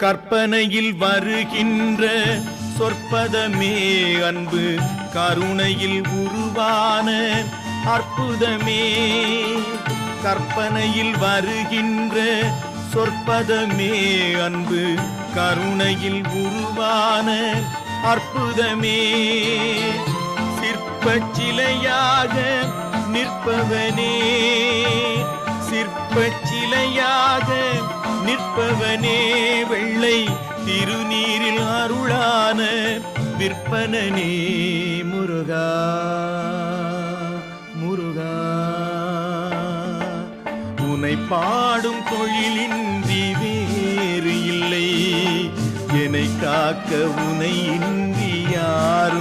கற்பனையில் வருகின்ற சொற்பதமே அன்பு கருணையில் உருவான அற்புதமே. கற்பனையில் வருகின்ற சொற்பதமே அன்பு கருணையில் உருவான அற்புதமே. சிற்பச் சிலையாக நிற்பவனே, சிற்பச் சிலையாக நிற்பவனே, வெள்ளை திருநீரில் அருளான விற்பனனே முருகா முருகா. உனை பாடும் தொழிலின்றி வேறு இல்லை, என்னை காக்க உனை இன்றி யாரும்